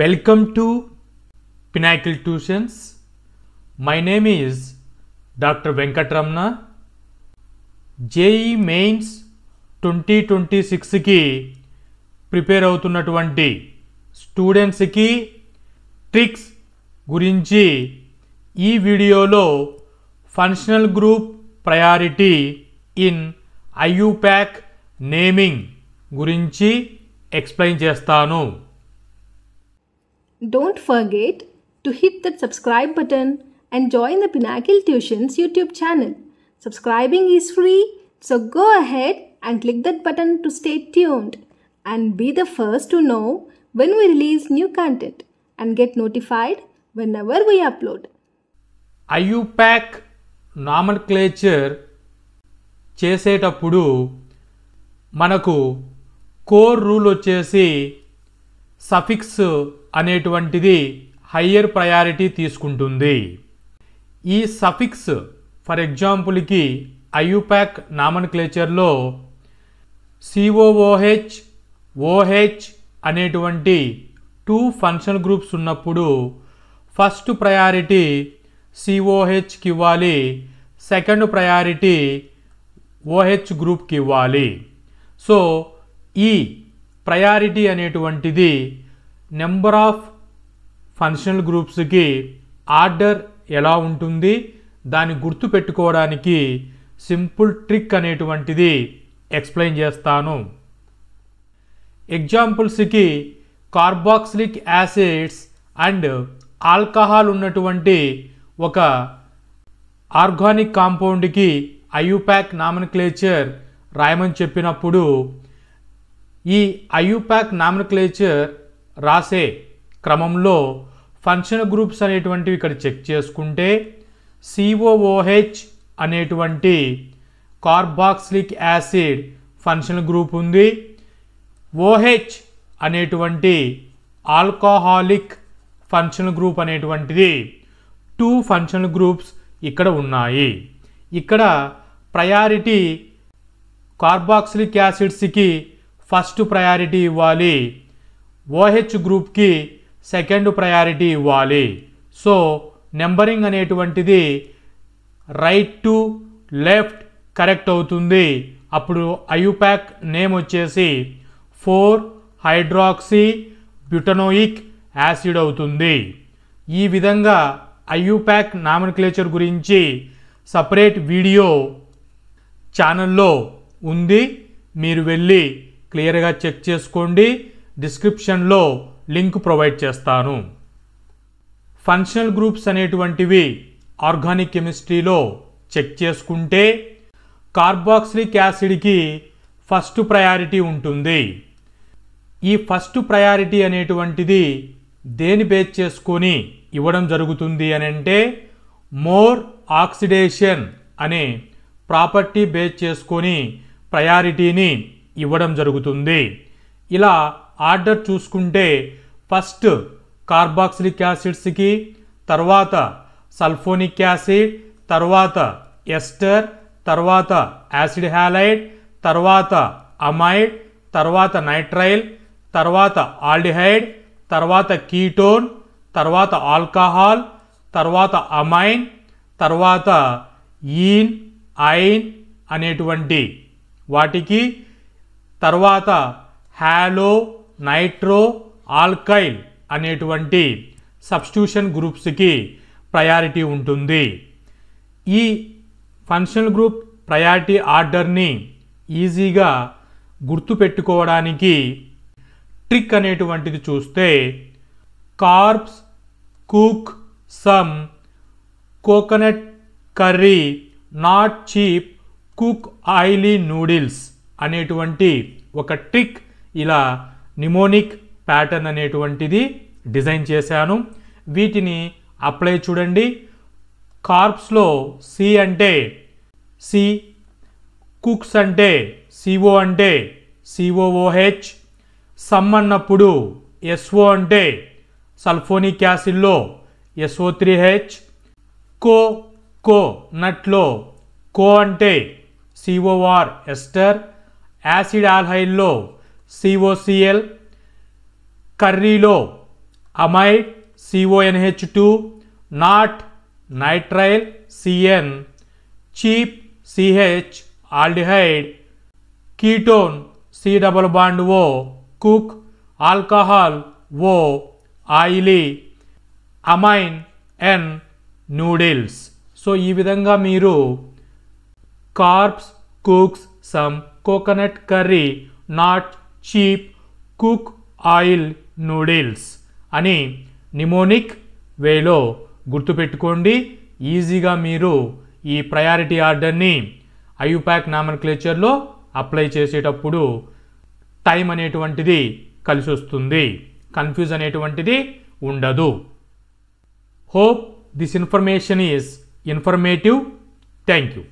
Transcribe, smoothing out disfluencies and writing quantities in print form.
Welcome to Pinnacle Tuitions. My name is Dr. Venkatramana. JEE Mains 2026 की prepare అవుతున్నటువంటి స్టూడెంట్స్కి tricks గురించి ఈ వీడియోలో functional group priority in IUPAC naming గురించి ఎక్స్ప్లెయిన్ చేస్తాను. Don't forget to hit that subscribe button and join the Pinnacle Tuitions YouTube channel. Subscribing is free, so go ahead and click that button to stay tuned and be the first to know when we release new content and get notified whenever we upload. IUPAC నామన్క్లేచర్ చేసేటప్పుడు మనకు core rule వచ్చేసి suffix అనేటువంటిది higher priority తీసుకుంటుంది. ఈ suffix for ఎగ్జాంపుల్కి IUPAC నామన్క్లేచర్లో COOH, OH అనేటువంటి 2 functional groups ఉన్నప్పుడు first priority COHకి ఇవ్వాలి, సెకండ్ ప్రయారిటీ OH గ్రూప్కి ఇవ్వాలి. సో ఈ ప్రయారిటీ అనేటువంటిది నెంబర్ ఆఫ్ ఫంక్షనల్ గ్రూప్స్కి ఆర్డర్ ఎలా ఉంటుంది దాన్ని గుర్తు పెట్టుకోవడానికి సింపుల్ ట్రిక్ అనేటువంటిది ఎక్స్ప్లెయిన్ చేస్తాను. ఎగ్జాంపుల్స్కి కార్బాక్సిలిక్ యాసిడ్స్ అండ్ ఆల్కహాల్ ఉన్నటువంటి ఒక ఆర్గానిక్ కాంపౌండ్కి IUPAC నామన్క్లేచర్ రాయమని చెప్పినప్పుడు ఈ IUPAC నామన్క్లేచర్ రాసే క్రమంలో ఫంక్షనల్ గ్రూప్స్ అనేటువంటివి ఇక్కడ చెక్ చేసుకుంటే COOH అనేటువంటి కార్బాక్సిలిక్ యాసిడ్ ఫంక్షనల్ గ్రూప్ ఉంది, OH అనేటువంటి ఆల్కహాలిక్ ఫంక్షనల్ గ్రూప్ అనేటువంటిది 2 ఫంక్షనల్ గ్రూప్స్ ఇక్కడ ఉన్నాయి. ఇక్కడ ప్రయారిటీ కార్బాక్సిలిక్ యాసిడ్స్కి ఫస్ట్ ప్రయారిటీ ఇవ్వాలి, OH గ్రూప్కి సెకండ్ ప్రయారిటీ ఇవ్వాలి. సో నెంబరింగ్ అనేటువంటిది రైట్ టు లెఫ్ట్ కరెక్ట్ అవుతుంది. అప్పుడు IUPAC నేమ్ వచ్చేసి 4-హైడ్రాక్సీ బ్యూటనోయిక్ యాసిడ్ అవుతుంది. ఈ విధంగా IUPAC నామన్క్లేచర్ గురించి సపరేట్ వీడియో ఛానల్లో ఉంది, మీరు వెళ్ళి క్లియర్గా చెక్ చేసుకోండి. డిస్క్రిప్షన్లో లింక్ ప్రొవైడ్ చేస్తాను. ఫంక్షనల్ గ్రూప్స్ అనేటువంటివి ఆర్గానిక్ కెమిస్ట్రీలో చెక్ చేసుకుంటే కార్బాక్సిలిక్ యాసిడ్కి ఫస్ట్ ప్రయారిటీ ఉంటుంది. ఈ ఫస్ట్ ప్రయారిటీ అనేటువంటిది దేని బేస్ చేసుకొని ఇవ్వడం జరుగుతుంది అని అంటే మోర్ ఆక్సిడేషన్ అనే ప్రాపర్టీ బేస్ చేసుకొని ప్రయారిటీని ఇవ్వడం జరుగుతుంది. ఇలా ఆర్డర్ చూసుకుంటే ఫస్ట్ కార్బాక్సిలిక్ యాసిడ్స్కి, తర్వాత సల్ఫోనిక్ యాసిడ్, తర్వాత ఎస్టర్, తర్వాత యాసిడ్ హ్యాలైడ్, తర్వాత అమైడ్, తర్వాత నైట్రైల్, తర్వాత ఆల్డిహైడ్, తర్వాత కీటోన్, తర్వాత ఆల్కహాల్, తర్వాత అమైన్, తర్వాత ఈన్, ఐన్ అనేటువంటి వాటికి, తర్వాత హాలో, నైట్రో, ఆల్కైల్ అనేటువంటి సబ్స్టిట్యూషన్ గ్రూప్స్కి ప్రయారిటీ ఉంటుంది. ఈ ఫంక్షనల్ గ్రూప్ ప్రయారిటీ ఆర్డర్ని ఈజీగా గుర్తుపెట్టుకోవడానికి ట్రిక్ అనేటువంటిది చూస్తే carbs cook some coconut curry not cheap cook oily noodles అనేటువంటి ఒక ట్రిక్ ఇలా నిమోనిక్ ప్యాటర్న్ అనేటువంటిది డిజైన్ చేశాను. వీటిని అప్లై చూడండి. కార్బ్స్లో C అంటే C, కుక్స్ అంటే CO అంటే COOH, సమ్ అన్నప్పుడు SO అంటే సల్ఫోనిక్ యాసిడ్లో SO3H, కో నట్లో కో అంటే COR ఎస్టర్, యాసిడ్ ఆల్హైడ్లో COCl, కర్రీలో amide CONH2, not nitrile CN, cheap CH aldehyde, ketone C double bond O, cook alcohol O, oily, amine N, noodles. So ఈ విధంగా మీరు carbs cooks some coconut curry, not cheap cook oil noodles అని mnemonic వేలో గుర్తుపెట్టుకోండి. ఈజీగా మీరు ఈ priority ఆర్డర్ని ఐయుపాక్ నామన్క్లేచర్లో అప్లై చేసేటప్పుడు టైం అనేటువంటిది కలిసి వస్తుంది, కన్ఫ్యూజ్ అనేటువంటిది ఉండదు. Hope this information is informative. Thank you.